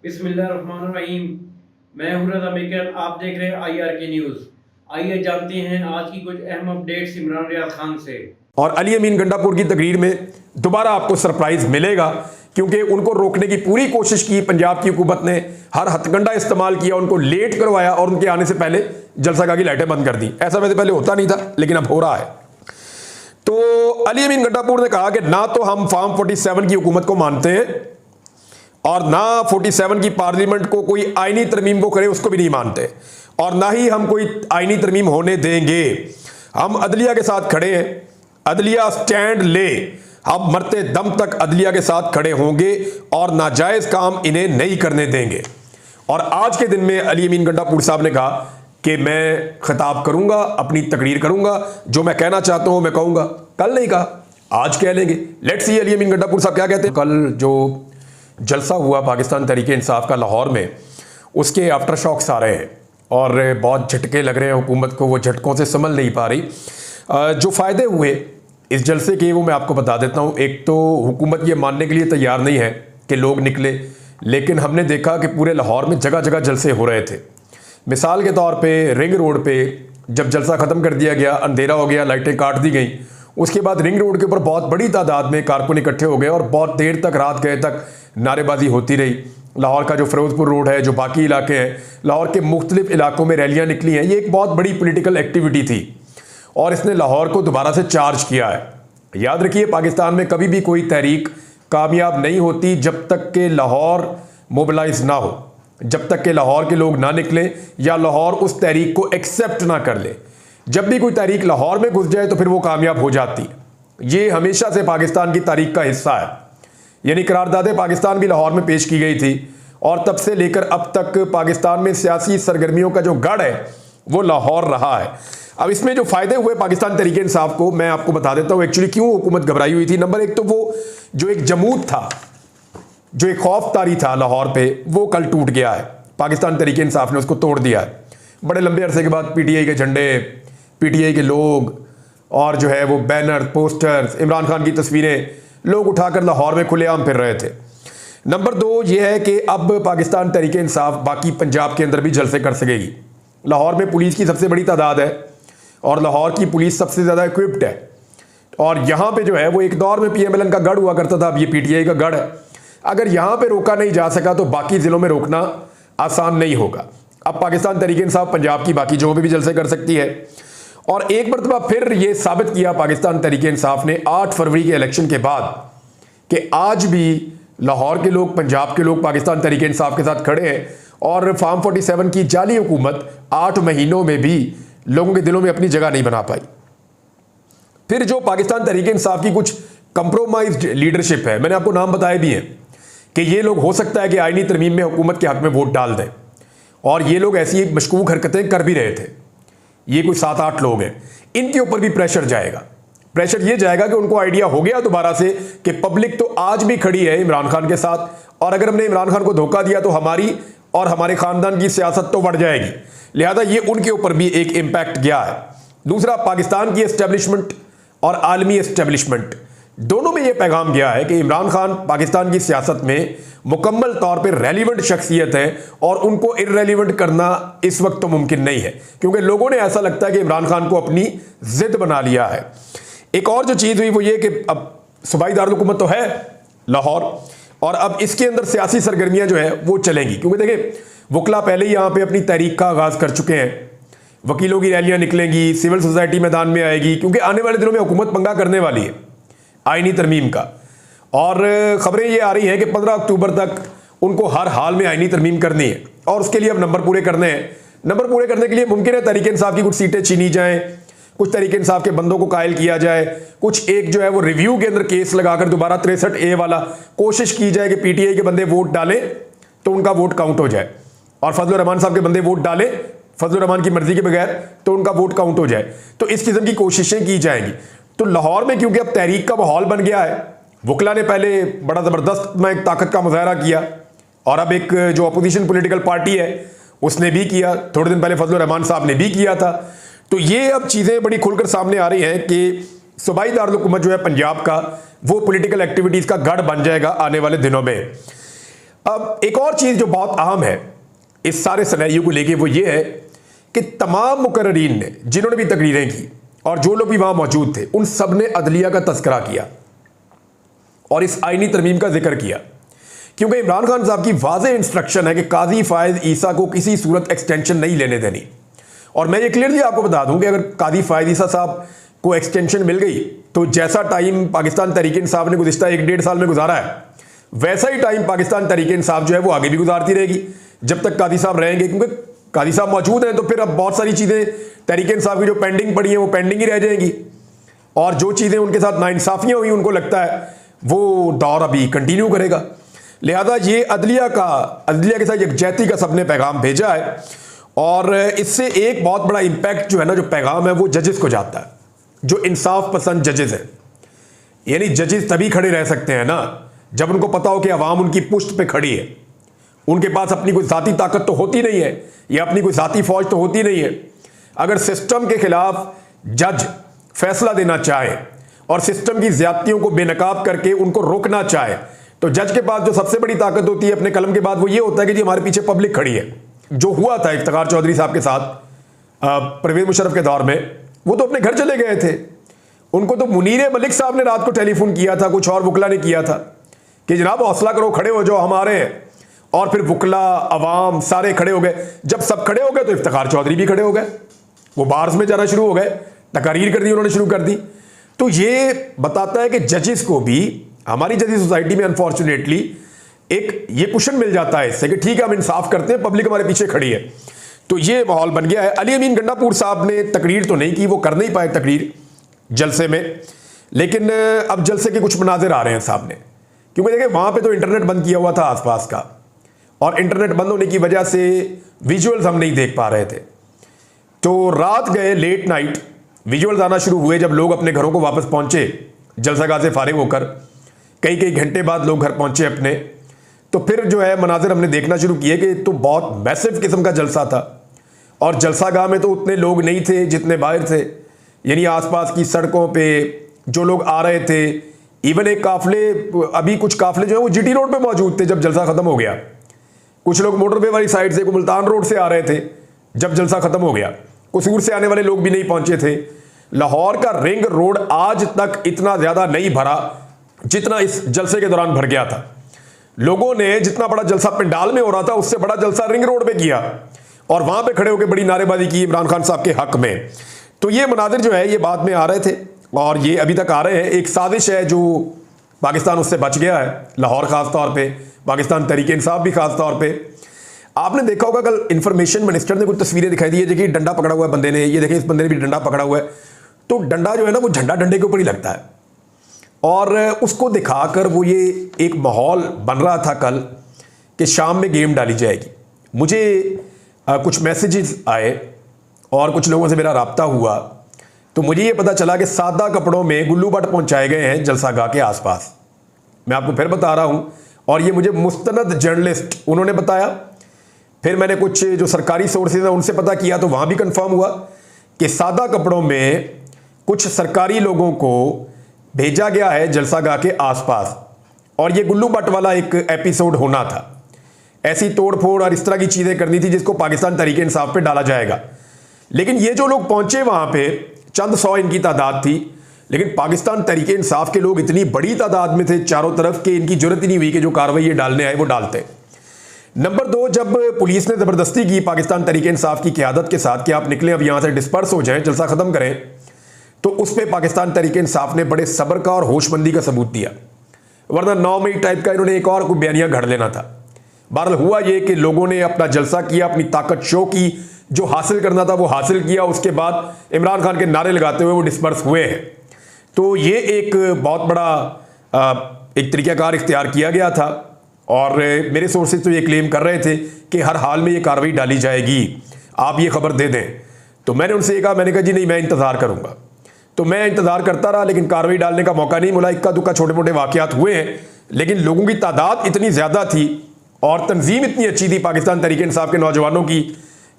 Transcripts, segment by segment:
बिस्मिल्लाहिर्रहमानिर्रहीम। मैं हूं रज़ा मेकर, आप देख रहे हैं IRK न्यूज़। आइए जानते हैं आज की कुछ अहम अपडेट्स इमरान रियाज खान से। और अली अमीन गंडापुर की तकरीर में दोबारा आपको सरप्राइज मिलेगा, क्योंकि उनको रोकने की पूरी कोशिश की पंजाब की हुकूमत ने, हर हथकंडा इस्तेमाल किया, उनको लेट करवाया और उनके आने से पहले जलसागाह की लाइटें बंद कर दी। ऐसा वैसे पहले होता नहीं था, लेकिन अब हो रहा है। तो अली अमीन गंडापुर ने कहा कि ना तो हम फार्म 47 की हुकूमत को मानते हैं और ना 47 की पार्लियामेंट को कोई आईनी तरमीम को करे उसको भी नहीं मानते, और ना ही हम कोई आईनी तरमीम होने देंगे। हम अदलिया के साथ खड़े हैं, अदलिया स्टैंड ले, हम मरते दम तक अदलिया के साथ खड़े होंगे और नाजायज काम इन्हें नहीं करने देंगे। और आज के दिन में अली अमीन गंडापुर साहब ने कहा कि मैं खिताब करूंगा, अपनी तकरीर करूंगा, जो मैं कहना चाहता हूं मैं कहूंगा। कल नहीं कहा, आज कह लेंगे। लेट्स सी अली अमीन गंडापुर साहब क्या कहते हैं। कल जो जलसा हुआ पाकिस्तान तहरीक इंसाफ का लाहौर में, उसके आफ्टर शॉक्स आ रहे हैं और बहुत झटके लग रहे हैं हुकूमत को, वो झटकों से संभल नहीं पा रही। जो फ़ायदे हुए इस जलसे के वो मैं आपको बता देता हूँ। एक तो हुकूमत ये मानने के लिए तैयार नहीं है कि लोग निकले, लेकिन हमने देखा कि पूरे लाहौर में जगह जगह जलसे हो रहे थे। मिसाल के तौर पे रिंग रोड पे जब जलसा ख़त्म कर दिया गया, अंधेरा हो गया, लाइटें काट दी गई, उसके बाद रिंग रोड के ऊपर बहुत बड़ी तादाद में कारकुन इकट्ठे हो गए और बहुत देर तक, रात गए तक नारेबाजी होती रही। लाहौर का जो फिरोजपुर रोड है, जो बाकी इलाके हैं, लाहौर के मुख्तलिफ इलाकों में रैलियाँ निकली हैं। ये एक बहुत बड़ी पोलिटिकल एक्टिविटी थी और इसने लाहौर को दोबारा से चार्ज किया है। याद रखिए, पाकिस्तान में कभी भी कोई तहरीक कामयाब नहीं होती जब तक कि लाहौर मोबिलाइज ना हो, जब तक कि लाहौर के लोग ना निकले या लाहौर उस तहरीक को एक्सेप्ट ना कर ले। जब भी कोई तहरीक लाहौर में घुस जाए तो फिर वो कामयाब हो जाती है। ये हमेशा से पाकिस्तान की तारीख का हिस्सा है। यानी करारदादे पाकिस्तान भी लाहौर में पेश की गई थी और तब से लेकर अब तक पाकिस्तान में सियासी सरगर्मियों का जो गढ़ है वो लाहौर रहा है। अब इसमें जो फायदे हुए पाकिस्तान तहरीक इंसाफ को मैं आपको बता देता हूं एक्चुअली क्यों हुकूमत घबराई हुई थी। नंबर एक तो वो जो एक जमूद था, जो एक खौफ तारी था लाहौर पे, वो कल टूट गया है। पाकिस्तान तहरीक इंसाफ ने उसको तोड़ दिया है। बड़े लंबे अरसे के बाद PTI के झंडे, PTI के लोग और जो है वो बैनर, पोस्टर्स, इमरान खान की तस्वीरें लोग उठाकर लाहौर में खुलेआम फिर रहे थे। नंबर दो ये है कि अब पाकिस्तान तहरीक इंसाफ बाकी पंजाब के अंदर भी जलसे कर सकेगी। लाहौर में पुलिस की सबसे बड़ी तादाद है और लाहौर की पुलिस सबसे ज़्यादा इक्विप्ड है और यहाँ पे जो है वो एक दौर में PMLN का गढ़ हुआ करता था, अब ये PTI का गढ़ है। अगर यहाँ पे रोका नहीं जा सका तो बाकी ज़िलों में रोकना आसान नहीं होगा। अब पाकिस्तान तहरीक इंसाफ पंजाब की बाकी जगहों पे भी जलसे कर सकती है और एक मरतबा फिर ये साबित किया पाकिस्तान तहरीक इंसाफ ने 8 फरवरी के इलेक्शन के बाद कि आज भी लाहौर के लोग, पंजाब के लोग पाकिस्तान तहरीक इंसाफ के साथ खड़े हैं और फार्म 47 की जाली हुकूमत 8 महीनों में भी लोगों के दिलों में अपनी जगह नहीं बना पाई। फिर जो पाकिस्तान तहरीक इंसाफ की कुछ कंप्रोमाइज्ड लीडरशिप है, मैंने आपको नाम बताए भी हैं कि ये लोग हो सकता है कि आईनी तरमीम में हुकूमत के हक में वोट डाल दें और ये लोग ऐसी मशकूक हरकतें कर भी रहे थे। ये कोई 7-8 लोग हैं, इनके ऊपर भी प्रेशर जाएगा। प्रेशर ये जाएगा कि उनको आइडिया हो गया दोबारा से कि पब्लिक तो आज भी खड़ी है इमरान खान के साथ और अगर हमने इमरान खान को धोखा दिया तो हमारी और हमारे खानदान की सियासत तो बढ़ जाएगी। लिहाजा ये उनके ऊपर भी एक इम्पैक्ट गया है। दूसरा, पाकिस्तान की एस्टेब्लिशमेंट और आलमी एस्टेब्लिशमेंट दोनों में यह पैगाम गया है कि इमरान खान पाकिस्तान की सियासत में मुकम्मल तौर पर रेलिवेंट शख्सियत है और उनको इररेलिवेंट करना इस वक्त तो मुमकिन नहीं है, क्योंकि लोगों ने ऐसा लगता है कि इमरान खान को अपनी जिद बना लिया है। एक और जो चीज़ हुई वो ये कि अब सूबाई दारुल हुकूमत तो है लाहौर और अब इसके अंदर सियासी सरगर्मियां जो है वो चलेंगी, क्योंकि देखिए वकला पहले ही यहाँ पे अपनी तहरीक का आगाज़ कर चुके हैं। वकीलों की रैलियाँ निकलेंगी, सिविल सोसाइटी मैदान में आएगी, क्योंकि आने वाले दिनों में हुकूमत पंगा करने वाली है आईनी तरमीम का। और ख़बरें ये आ रही हैं कि 15 अक्टूबर तक उनको हर हाल में आईनी तरमीम करनी है और उसके लिए अब नंबर पूरे करने हैं। नंबर पूरे करने के लिए मुमकिन है तहरीक इंसाफ की कुछ सीटें छीनी जाएँ, कुछ तहरीक इंसाफ के बंदों को कायल किया जाए, कुछ एक जो है वो रिव्यू के अंदर केस लगाकर दोबारा 63A वाला कोशिश की जाए कि PTI के बंदे वोट डालें तो उनका वोट काउंट हो जाए और फजल रहमान साहब के बंदे वोट डालें फजल रहमान की मर्जी के बगैर तो उनका वोट काउंट हो जाए। तो इस किस्म की कोशिशें की जाएंगी। तो लाहौर में क्योंकि अब तहरीक का माहौल बन गया है, वकला ने पहले बड़ा ज़बरदस्त में एक ताकत का मुजाहरा किया और अब एक जो अपोजिशन पॉलिटिकल पार्टी है उसने भी किया, थोड़े दिन पहले फजल रहमान साहब ने भी किया था। तो ये अब चीज़ें बड़ी खुलकर सामने आ रही हैं कि सूबाई दारुल हुकूमत जो है पंजाब का, वो पॉलिटिकल एक्टिविटीज़ का गढ़ बन जाएगा आने वाले दिनों में। अब एक और चीज जो बहुत अहम है इस सारे सिनेरियो को लेके, वो ये है कि तमाम मुकर्रीन ने जिन्होंने भी तकरीरें की और जो लोग भी वहां मौजूद थे, उन सब ने अदलिया का तस्करा किया और इस आईनी तरमीम का जिक्र किया, क्योंकि इमरान खान साहब की वाज़ेह इंस्ट्रक्शन है कि काजी फायद ईसा को किसी सूरत एक्सटेंशन नहीं लेने देनी। और मैं ये क्लियरली आपको बता दूं कि अगर काजी फायद ईसा साहब को एक्सटेंशन मिल गई तो जैसा टाइम पाकिस्तान तहरीक इंसाफ ने गुज़िश्ता 1-1.5 साल में गुजारा है, वैसा ही टाइम पाकिस्तान तहरीक इंसाफ जो है वो आगे भी गुजारती रहेगी जब तक काजी साहब रहेंगे, क्योंकि काजी साहब मौजूद हैं तो फिर अब बहुत सारी चीज़ें तहरीक इंसाफ की जो पेंडिंग पड़ी हैं वो पेंडिंग ही रह जाएंगी, और जो चीज़ें उनके साथ नाइंसाफियाँ हुई उनको लगता है वो दौर अभी कंटिन्यू करेगा। लिहाजा ये अदलिया के साथ यकजहती का सबने पैगाम भेजा है, और इससे एक बहुत बड़ा इंपैक्ट जो है ना, जो पैगाम है वो जजेस को जाता है, जो इंसाफ पसंद जजेस हैं। यानी जजेस तभी खड़े रह सकते हैं ना जब उनको पता हो कि अवाम उनकी पुश्त पे खड़ी है, उनके पास अपनी कोई ज़ाती ताकत तो होती नहीं है या अपनी कोई ज़ाती फौज तो होती नहीं है। अगर सिस्टम के खिलाफ जज फैसला देना चाहे और सिस्टम की ज्यादतियों को बेनकाब करके उनको रोकना चाहे, तो जज के पास जो सबसे बड़ी ताकत होती है अपने कलम के बाद, वो ये होता है कि जी हमारे पीछे पब्लिक खड़ी है। जो हुआ था इफ्तिखार चौधरी साहब के साथ परवेज मुशर्रफ के दौर में, वो तो अपने घर चले गए थे। उनको तो मुनीर मलिक साहब ने रात को टेलीफोन किया था, कुछ और वकला ने किया था कि जनाब हौसला करो, खड़े हो जाओ, हमारे हैं। और फिर वकला अवाम सारे खड़े हो गए। जब सब खड़े हो गए तो इफ्तिखार चौधरी भी खड़े हो गए, वो बार्स में जाना शुरू हो गए, तकारीर कर दी उन्होंने, शुरू कर दी। तो ये बताता है कि जजेस को भी हमारी जजेस सोसाइटी में अनफॉर्चुनेटली एक ये क्वेश्चन मिल जाता है इससे कि ठीक है हम इंसाफ करते हैं, पब्लिक हमारे पीछे खड़ी है। तो ये माहौल बन गया है। अली अमीन गंडापुर साहब ने तकरीर तो नहीं की, वो कर नहीं पाए तकरीर जलसे में, लेकिन अब जलसे के कुछ मनाजिर आ रहे हैं सामने, क्योंकि देखिए वहां पे तो इंटरनेट बंद किया हुआ था आसपास का, और इंटरनेट बंद होने की वजह से विजुअल्स हम नहीं देख पा रहे थे। तो रात गए, लेट नाइट विजुअल्स आना शुरू हुए जब लोग अपने घरों को वापस पहुंचे, जलसागाह से फारिग होकर कई कई घंटे बाद लोग घर पहुंचे अपने। तो फिर जो है मनाजिर हमने देखना शुरू किए कि तो बहुत मैसिव किस्म का जलसा था, और जलसागाह में तो उतने लोग नहीं थे जितने बाहर थे। यानी आसपास की सड़कों पे जो लोग आ रहे थे, इवन एक काफले, अभी कुछ काफले जो है वो जीटी रोड पे मौजूद थे जब जलसा खत्म हो गया। कुछ लोग मोटरवे वाली साइड से, मुल्तान रोड से आ रहे थे जब जलसा खत्म हो गया। कसूर से आने वाले लोग भी नहीं पहुंचे थे। लाहौर का रिंग रोड आज तक इतना ज्यादा नहीं भरा जितना इस जलसे के दौरान भर गया था। लोगों ने जितना बड़ा जलसा पंडाल में हो रहा था उससे बड़ा जलसा रिंग रोड पे किया, और वहां पे खड़े होकर बड़ी नारेबाजी की इमरान खान साहब के हक में। तो ये मनाजिर जो है ये बाद में आ रहे थे, और ये अभी तक आ रहे हैं। एक साजिश है जो पाकिस्तान उससे बच गया है, लाहौर खास तौर पे, पाकिस्तान तहरीक इंसाफ भी खास तौर पे। आपने देखा होगा कल इंफॉर्मेशन मिनिस्टर ने कुछ तस्वीरें दिखाई दी है, देखिए डंडा पकड़ा हुआ है बंदे ने, ये देखिए इस बंदे ने भी डंडा पकड़ा हुआ है। तो डंडा जो है ना वो झंडा डंडे के ऊपर ही लगता है, और उसको दिखाकर वो ये एक माहौल बन रहा था कल कि शाम में गेम डाली जाएगी। मुझे कुछ मैसेजेस आए और कुछ लोगों से मेरा राब्ता हुआ, तो मुझे ये पता चला कि सादा कपड़ों में गुल्लू बट पहुंचाए गए हैं जलसागाह के आसपास। मैं आपको फिर बता रहा हूं, और ये मुझे मुस्तनद जर्नलिस्ट उन्होंने बताया। फिर मैंने कुछ जो सरकारी सोर्सेज हैं उनसे पता किया, तो वहां भी कंफर्म हुआ कि सादा कपड़ों में कुछ सरकारी लोगों को भेजा गया है जलसागाह के आसपास, और ये गुल्लू बट वाला एक एपिसोड होना था। ऐसी तोड़फोड़ और इस तरह की चीजें करनी थी जिसको पाकिस्तान तहरीक इंसाफ पे डाला जाएगा। लेकिन ये जो लोग पहुंचे वहां पे, चंद सौ इनकी तादाद थी, लेकिन पाकिस्तान तहरीक इंसाफ के लोग इतनी बड़ी तादाद में थे चारों तरफ कि इनकी जरूरत ही नहीं हुई कि जो कार्रवाई ये डालने आए वो डालते। नंबर 2, जब पुलिस ने जबरदस्ती की पाकिस्तान तहरीक इंसाफ की क़यादत के साथ कि आप निकलें, अब यहां से डिस्पर्स हो जाएं, जलसा खत्म करें, तो उस पर पाकिस्तान तहरीक इंसाफ ने बड़े सब्र का और होशमंदी का सबूत दिया, वरना 9 मई टाइप का इन्होंने एक और कोई बयानिया घड़ लेना था। बहरहाल हुआ ये कि लोगों ने अपना जलसा किया, अपनी ताकत शो की, जो हासिल करना था वो हासिल किया। उसके बाद इमरान खान के नारे लगाते हुए वो डिस्पर्स हुए हैं। तो ये एक बहुत बड़ा एक तरीक़ाकार इख्तियार किया गया था, और मेरे सोर्सेज तो ये क्लेम कर रहे थे कि हर हाल में ये कार्रवाई डाली जाएगी, आप ये खबर दे दें। तो मैंने उनसे ये कहा, मैंने कहा जी नहीं, मैं इंतज़ार करूँगा। तो मैं इंतज़ार करता रहा, लेकिन कार्रवाई डालने का मौका नहीं मिला। इक्का दुक्का छोटे मोटे वाक़यात हुए हैं, लेकिन लोगों की तादाद इतनी ज़्यादा थी और तंजीम इतनी अच्छी थी पाकिस्तान तहरीक इंसाफ के नौजवानों की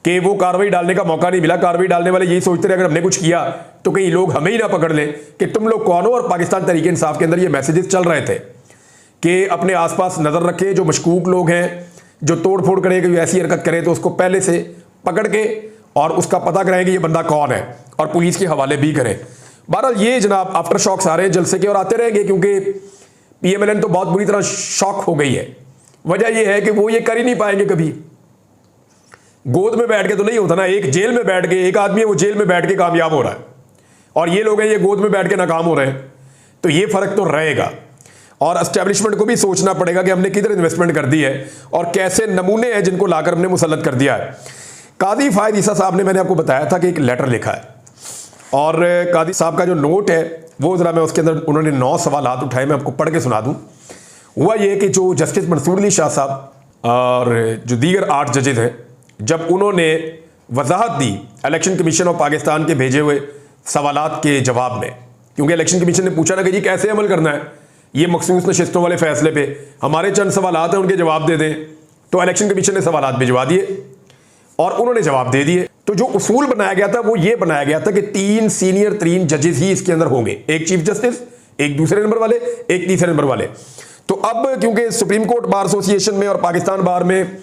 कि वो कार्रवाई डालने का मौका नहीं मिला। कार्रवाई डालने वाले यही सोचते रहे अगर हमने कुछ किया तो कहीं लोग हमें ही ना पकड़ लें कि तुम लोग कौन हो, और पाकिस्तान तहरीक इंसाफ के अंदर ये मैसेजेस चल रहे थे कि अपने आसपास नज़र रखें, जो मशकूक लोग हैं, जो तोड़ फोड़ करे, कोई ऐसी हरकत करे तो उसको पहले से पकड़ के और उसका पता कराएं कि ये बंदा कौन है और पुलिस के हवाले भी करें। बहरहाल ये जनाब आफ्टर शॉक्स आ रहे हैं जलसे के और आते रहेंगे, क्योंकि PMLN तो बहुत बुरी तरह शॉक हो गई है। वजह यह है कि वो ये कर ही नहीं पाएंगे कभी। गोद में बैठ के तो नहीं होता ना, एक जेल में बैठ के, एक आदमी है वो जेल में बैठ के कामयाब हो रहा है और ये लोग हैं ये गोद में बैठ के नाकाम हो रहे हैं, तो ये फर्क तो रहेगा। और एस्टेब्लिशमेंट को भी सोचना पड़ेगा कि हमने किधर इन्वेस्टमेंट कर दी है और कैसे नमूने हैं जिनको लाकर हमने मुसल्लत कर दिया है। कादी फायद ईसा साहब ने, मैंने आपको बताया था कि एक लेटर लिखा है और कादी साहब का जो नोट है वो ज़रा मैं उसके अंदर उन्होंने 9 सवालात उठाए, मैं आपको पढ़ के सुना दूँ। हुआ ये कि जो जस्टिस मंसूर अली शाह साहब और जो दीगर 8 जजेज हैं, जब उन्होंने वजाहत दी इलेक्शन कमीशन ऑफ पाकिस्तान के भेजे हुए सवालात के जवाब में, क्योंकि इलेक्शन कमीशन ने पूछा ना कि जी कैसे अमल करना है ये मखसूस नशिस्तों वाले फैसले पे, हमारे चंद सवालात हैं उनके जवाब दे दें, तो इलेक्शन कमीशन ने सवालात भिजवा दिए और उन्होंने जवाब दे दिए। तो जो उसूल बनाया गया था वो ये बनाया गया था कि 3 सीनियर 3 जजेस ही इसके अंदर होंगे, एक चीफ जस्टिस, एक दूसरे नंबर वाले, एक तीसरे नंबर वाले। तो अब क्योंकि सुप्रीम कोर्ट बार एसोसिएशन में और पाकिस्तान बार में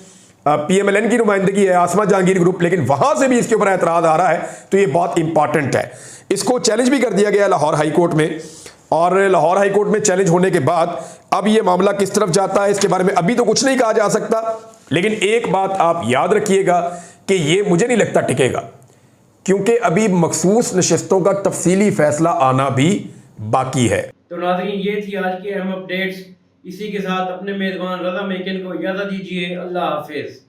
PMLN की नुमाइंदगी है, आसमा जहांगीर ग्रुप, लेकिन वहां से भी इसके ऊपर एतराज आ रहा है, तो ये बहुत इंपॉर्टेंट है। इसको चैलेंज भी कर दिया गया लाहौर हाई कोर्ट में और लाहौर हाई कोर्ट में चैलेंज होने के बाद अब ये मामला किस तरफ जाता है इसके बारे में अभी तो कुछ नहीं कहा जा सकता, लेकिन एक बात आप याद रखिएगा कि ये मुझे नहीं लगता टिकेगा, क्योंकि अभी मखसूस नशिस्तों का तफसीली फैसला आना भी बाकी है। तो नाज़रीन ये थी आज की अहम अपडेट्स। इसी के साथ अपने मेज़बान रज़ा मेकन को इजाज़त दीजिए। अल्लाह हाफिज़।